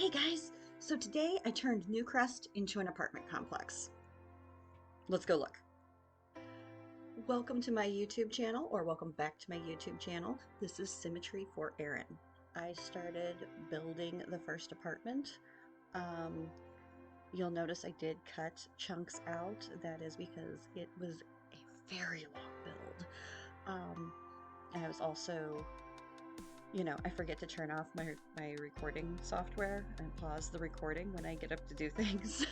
Hey guys, so today I turned Newcrest into an apartment complex. Let's go look. Welcome to my YouTube channel, or welcome back to my YouTube channel. This is Symmetry for Erin. I started building the first apartment. You'll notice I did cut chunks out. That is because it was a very long build. And I was also, I forget to turn off my recording software and pause the recording when I get up to do things.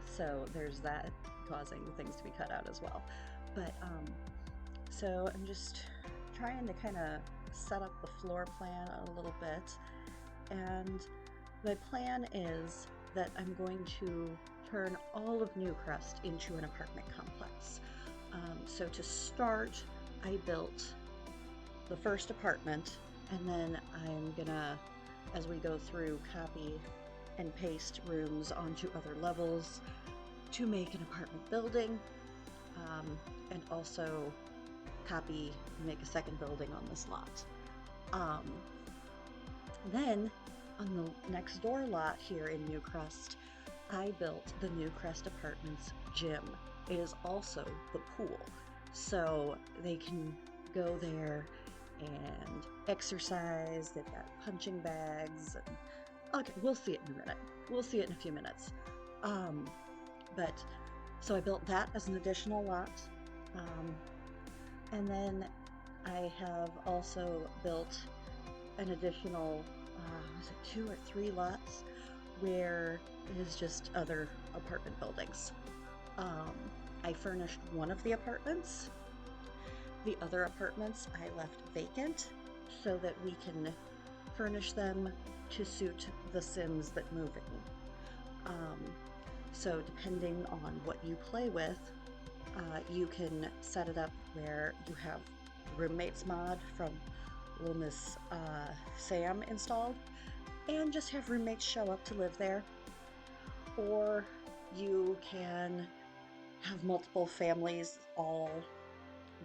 So there's that causing things to be cut out as well. But so I'm just trying to kind of set up the floor plan a little bit. And my plan is that I'm going to turn all of Newcrest into an apartment complex. So to start, I built the first apartment, and then I'm gonna, as we go through, copy and paste rooms onto other levels to make an apartment building, and also copy and make a second building on this lot. Then on the next door lot here in Newcrest, I built the Newcrest Apartments gym. It is also the pool, so they can go there and exercise. They've got punching bags. Okay, we'll see it in a minute. We'll see it in a few minutes. So I built that as an additional lot. And then I have also built an additional, was it 2 or 3 lots where it is just other apartment buildings. I furnished one of the apartments. The other apartments I left vacant so that we can furnish them to suit the Sims that move in. So depending on what you play with, you can set it up where you have roommates mod from Little Miss Sam installed and just have roommates show up to live there. Or you can have multiple families all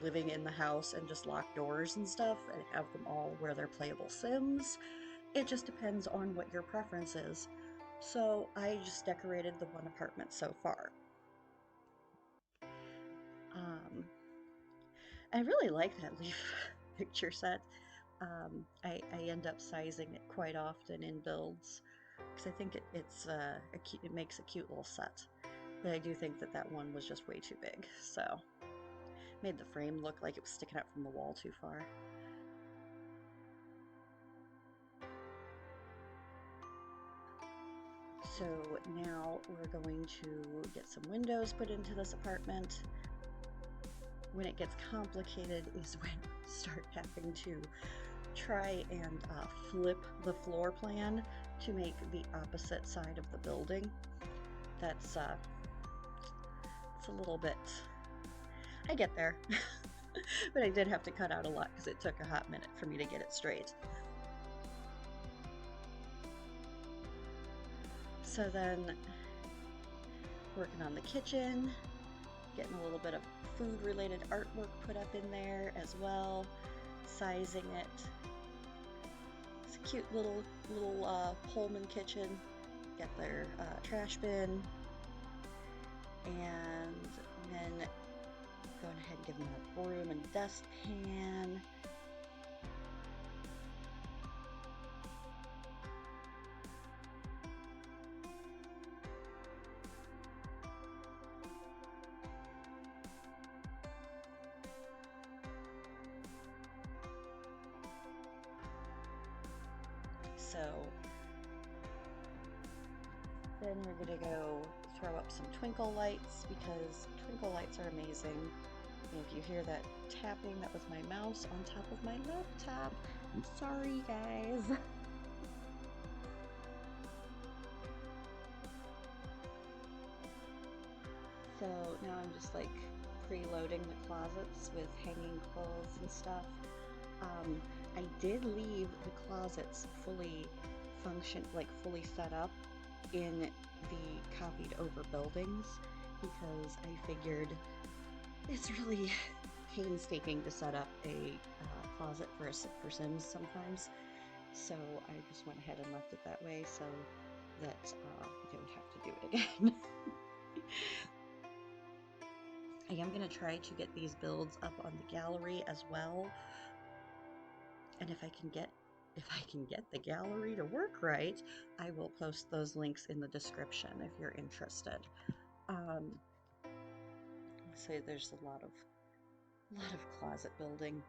living in the house and just lock doors and stuff and have them all where they're playable Sims. It just depends on what your preference is. So I just decorated the one apartment so far. I really like that leaf picture set. I end up sizing it quite often in builds because I think it makes a cute little set. But I do think that one was just way too big, so made the frame look like it was sticking out from the wall too far. So now we're going to get some windows put into this apartment. When it gets complicated is when we start having to try and flip the floor plan to make the opposite side of the building. That's it's a little bit, I get there, but I did have to cut out a lot because it took a hot minute for me to get it straight. So then working on the kitchen, getting a little bit of food related artwork put up in there as well, sizing it. It's a cute little Pullman kitchen. Got their trash bin, and then going ahead and giving them a broom and dustpan. So then we're gonna go throw up some twinkle lights because twinkle lights are amazing. And if you hear that tapping, that was my mouse on top of my laptop. I'm sorry, guys. So now I'm just like preloading the closets with hanging clothes and stuff. I did leave the closets fully fully set up in the copied over buildings because I figured it's really painstaking to set up a closet for Sims sometimes, So I just went ahead and left it that way so that we don't have to do it again. I am going to try to get these builds up on the gallery as well, and if I can get the gallery to work right, I will post those links in the description if you're interested. So there's a lot of closet building.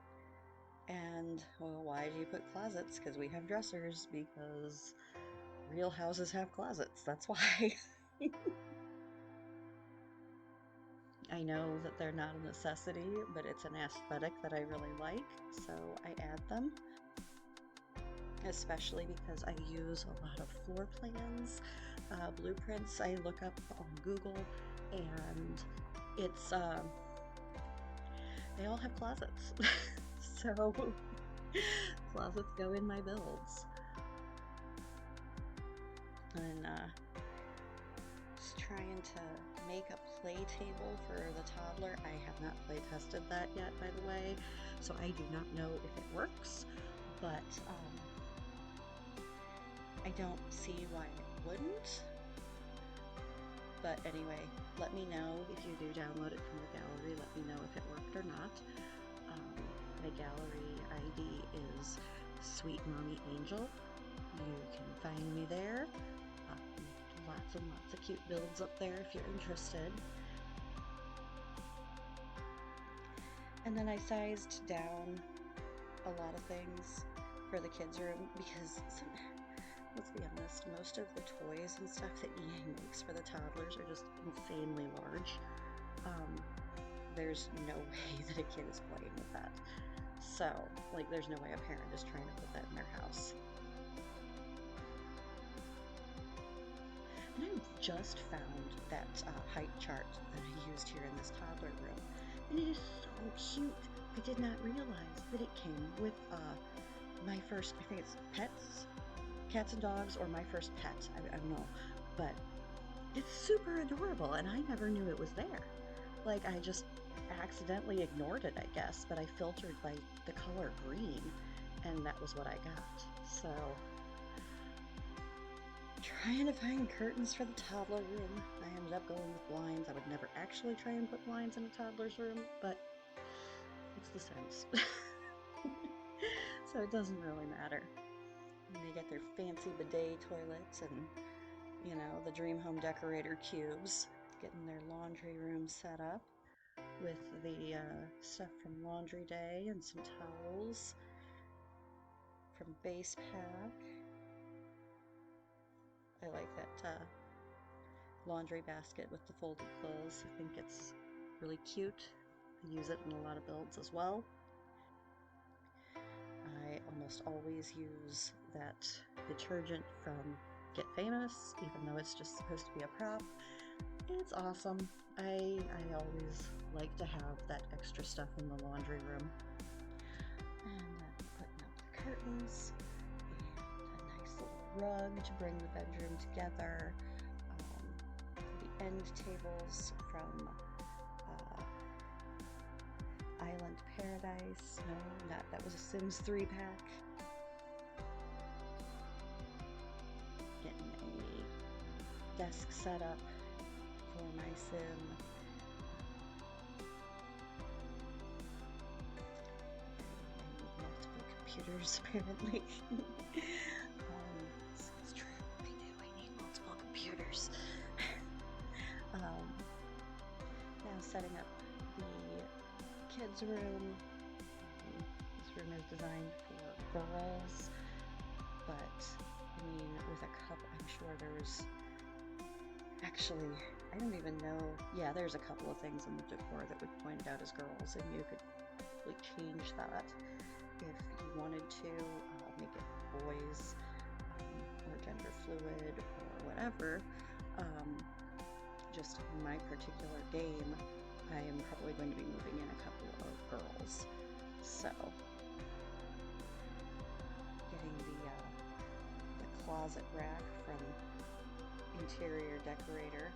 And well, why do you put closets? Because we have dressers, because real houses have closets. That's why. I know that they're not a necessity, but it's an aesthetic that I really like, so I add them. Especially because I use a lot of floor plans, blueprints I look up on Google, and it's they all have closets. So closets go in my builds. And just trying to make a play table for the toddler. I have not play tested that yet, by the way, so I do not know if it works, but I don't see why it wouldn't. But anyway, let me know if you do download it from the gallery. Let me know if it worked or not. My gallery ID is sweetmommyangel. You can find me there. Lots and lots of cute builds up there if you're interested. And then I sized down a lot of things for the kids' room because let's be honest, most of the toys and stuff that EA makes for the toddlers are just insanely large. There's no way that a kid is playing with that. So, like, there's no way a parent is trying to put that in their house. And I just found that height chart that I used here in this toddler room, and it is so cute. I did not realize that it came with my first, I think it's pets, cats and dogs, or my first pet, I don't know, but it's super adorable, and I never knew it was there. Like, I just accidentally ignored it, I guess, but I filtered by the color green, and that was what I got. So, trying to find curtains for the toddler room. I ended up going with blinds. I would never actually try and put blinds in a toddler's room, but it's The Sims. So it doesn't really matter. And they get their fancy bidet toilets and, you know, the Dream Home Decorator cubes. Getting their laundry room set up with the stuff from Laundry Day and some towels from Base Pack. I like that laundry basket with the folded clothes. I think it's really cute. I use it in a lot of builds as well. I almost always use that detergent from Get Famous, even though it's just supposed to be a prop. It's awesome. I always like to have that extra stuff in the laundry room. And putting up the curtains, and a nice little rug to bring the bedroom together. The end tables from Island Paradise. No, that was a Sims 3 pack. Getting a desk set up for my Sim. I need multiple computers, apparently. It's true. I do. I need multiple computers. Now setting up the kids' room. This room is designed for girls, but I mean, with a couple, I'm sure there's actually, I don't even know. Yeah, there's a couple of things in the decor that would point it out as girls, and you could probably change that if you wanted to, make it boys, or gender fluid, or whatever. Just in my particular game, I am probably going to be moving in a couple of girls. So, getting the closet rack from Interior Decorator.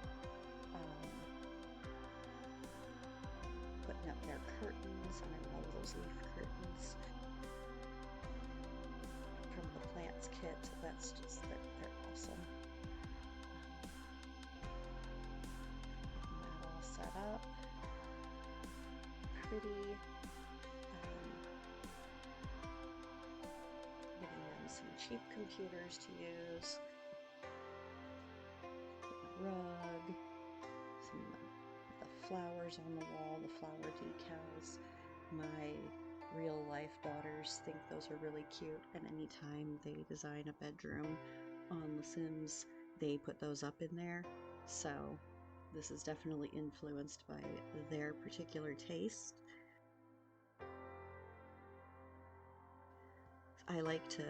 Putting up their curtains, and I love those leaf curtains from the plants kit. That's just, they're awesome. Getting that all set up. Pretty. Giving them some cheap computers to use. Rug. Some of the flowers on the wall, the flower decals. My real life daughters think those are really cute, and anytime they design a bedroom on The Sims, they put those up in there. So this is definitely influenced by their particular taste. I like to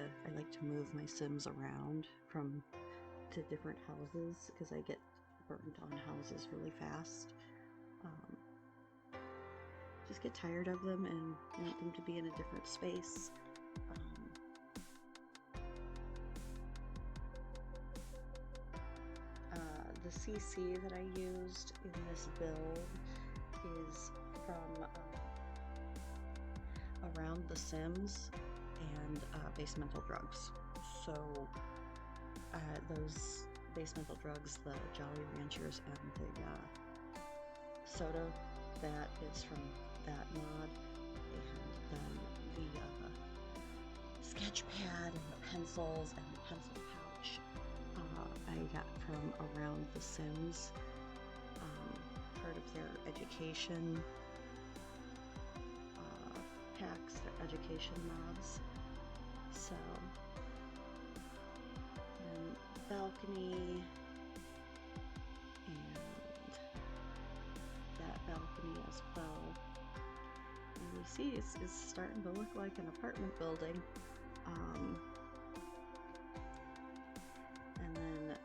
move my Sims around to different houses because I get burnt on houses really fast. Just get tired of them and want them to be in a different space. The CC that I used in this build is from Around the Sims and Basemental Drugs. So those Basemental Drugs, the Jolly Ranchers and the soda, that is from that mod, and then the sketch pad and the pencils and the pencil pouch I got from Around the Sims, part of their education packs, their education mods. So, and balcony, and that balcony as well. And you see it's starting to look like an apartment building. And then,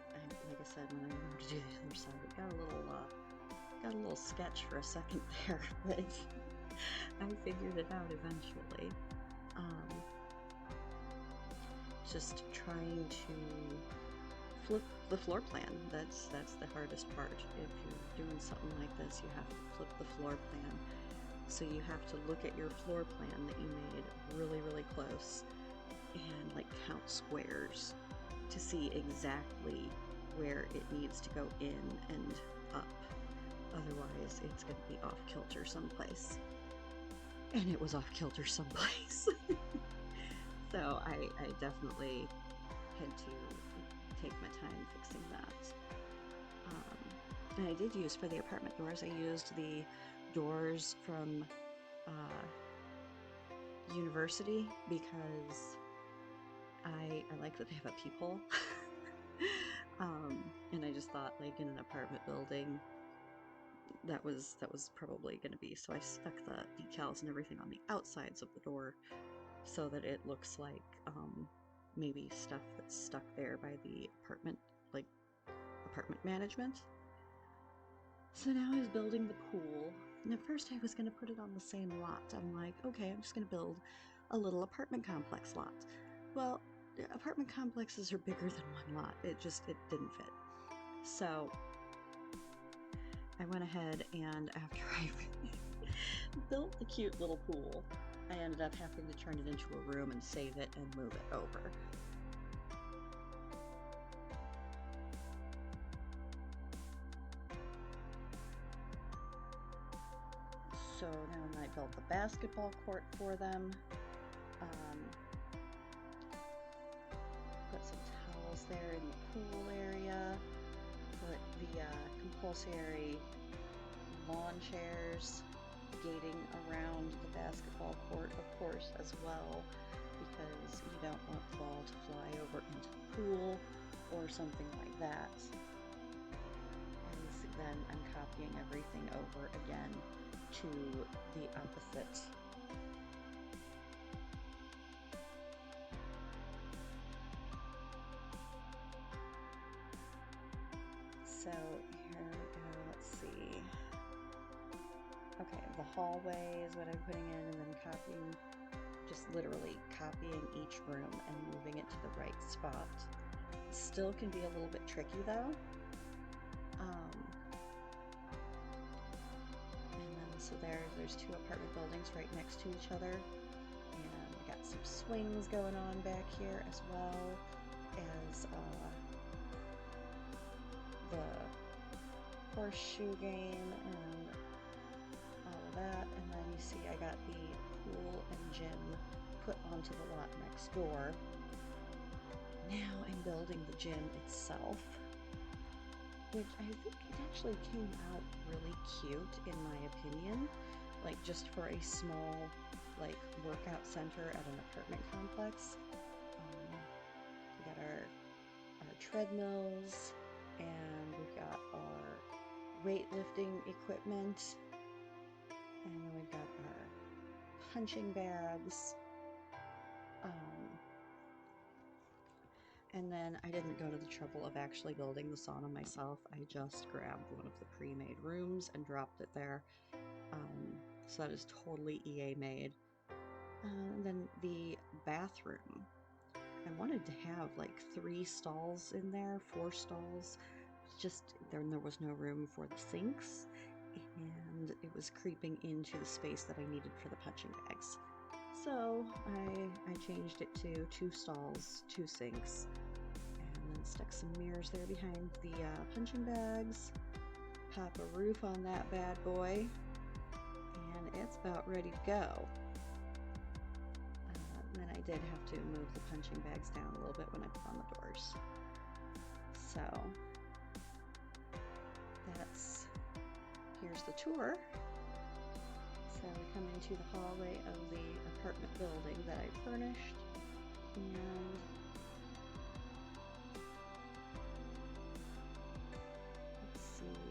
like I said, when I wanted to do the other side, it got a little sketch for a second there, but I figured it out eventually. Just trying to flip the floor plan. That's the hardest part. If you're doing something like this, you have to flip the floor plan. So you have to look at your floor plan that you made really, really close and like count squares to see exactly where it needs to go in and up. Otherwise, it's going to be off kilter someplace. And it was off kilter someplace. So I definitely had to take my time fixing that. And I did use, for the apartment doors, I used the doors from University because I like that they have a peephole. And I just thought, like, in an apartment building, that was probably going to be, so I stuck the decals and everything on the outsides of the door so that it looks like maybe stuff that's stuck there by the apartment management. So now I was building the pool, and at first I was going to put it on the same lot. I'm like, okay, I'm just going to build a little apartment complex lot. Well, apartment complexes are bigger than one lot. It didn't fit. So I went ahead, and after I built the cute little pool, I ended up having to turn it into a room and save it and move it over. So now I built the basketball court for them. Put some towels there in the pool area. Put the compulsory lawn chairs, gating around the basketball court, of course, as well, because you don't want the ball to fly over into the pool or something like that. And then I'm copying everything over again to the opposite. So here we go, let's see. Okay, the hallway is what I'm putting in, and then just literally copying each room and moving it to the right spot. Still can be a little bit tricky though. And then so there's two apartment buildings right next to each other, and I got some swings going on back here, as well as the horseshoe game and all of that. And then you see I got the pool and gym put onto the lot next door. Now I'm building the gym itself, which I think it actually came out really cute in my opinion, like just for a small like workout center at an apartment complex. We got our treadmills, and we've got our weightlifting equipment, and then we've got our punching bags. And then I didn't go to the trouble of actually building the sauna myself. I just grabbed one of the pre-made rooms and dropped it there. So that is totally EA made. And then the bathroom. I wanted to have like 3 stalls in there, 4 stalls. Just then there was no room for the sinks, and it was creeping into the space that I needed for the punching bags. So I changed it to 2 stalls, 2 sinks, and then stuck some mirrors there behind the punching bags. Pop a roof on that bad boy, and it's about ready to go. Then I did have to move the punching bags down a little bit when I put on the doors. So here's the tour. So we come into the hallway of the apartment building that I furnished, and let's see,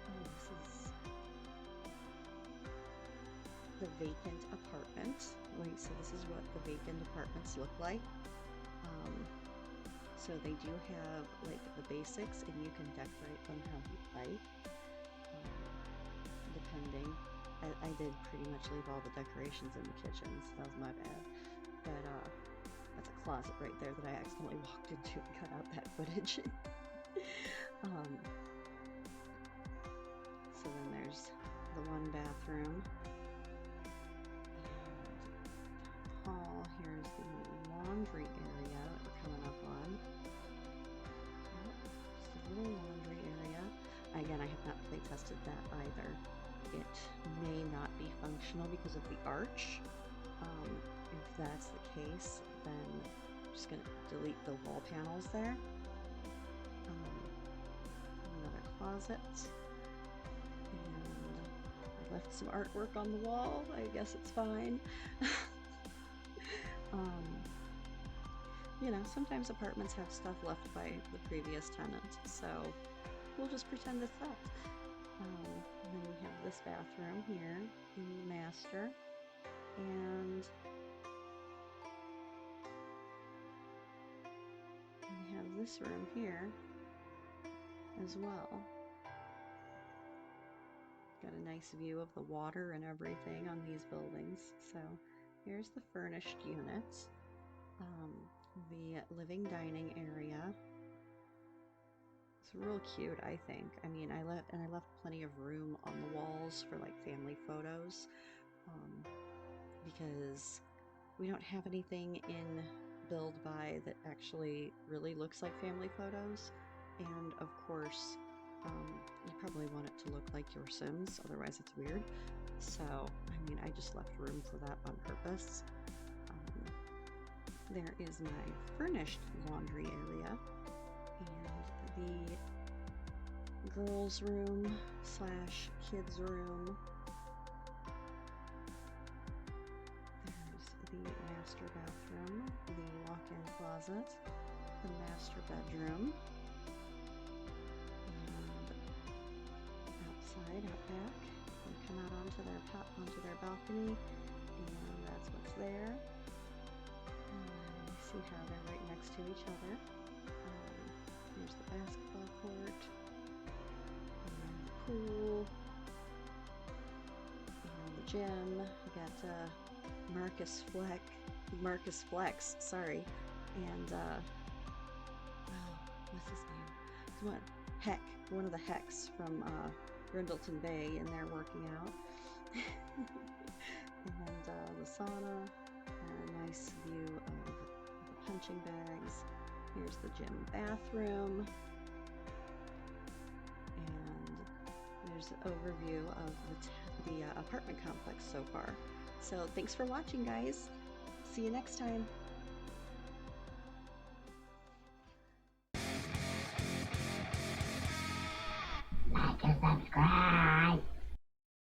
oh, this is the vacant apartment. Like, so this is what the vacant apartments look like. So they do have like the basics, and you can decorate them how you like, depending. I did pretty much leave all the decorations in the kitchen, so that was my bad. But that's a closet right there that I accidentally walked into and cut out that footage. So then there's the one bathroom. And hall, here's the laundry area that we're coming up on. Yep, just a little laundry area. Again, I have not play tested that either. It may not be functional because of the arch. If that's the case, then I'm just going to delete the wall panels there. Another closet. And I left some artwork on the wall. I guess it's fine. You know, sometimes apartments have stuff left by the previous tenant, so we'll just pretend it's that. And then we have this bathroom here in the master, and we have this room here as well. Got a nice view of the water and everything on these buildings. So here's the furnished units, the living dining area. It's real cute, I think. I mean, I left plenty of room on the walls for like family photos, because we don't have anything in Build By that actually really looks like family photos. And of course, you probably want it to look like your Sims, otherwise it's weird. So, I mean, I just left room for that on purpose. There is my furnished laundry area, and the girls' room / kids' room. There's the master bathroom, the walk-in closet, the master bedroom, and outside, out back, you come out onto their balcony, and that's what's there. See how they're right next to each other. Here's the basketball court, and the pool, and the gym. We got Marcus Flex, sorry, and what's his name? One of the Hecks from Brindleton Bay in there working out. And the sauna. nice view of the punching bags. Here's the gym bathroom. And there's an overview of the apartment complex so far. So thanks for watching, guys. See you next time. Like and subscribe.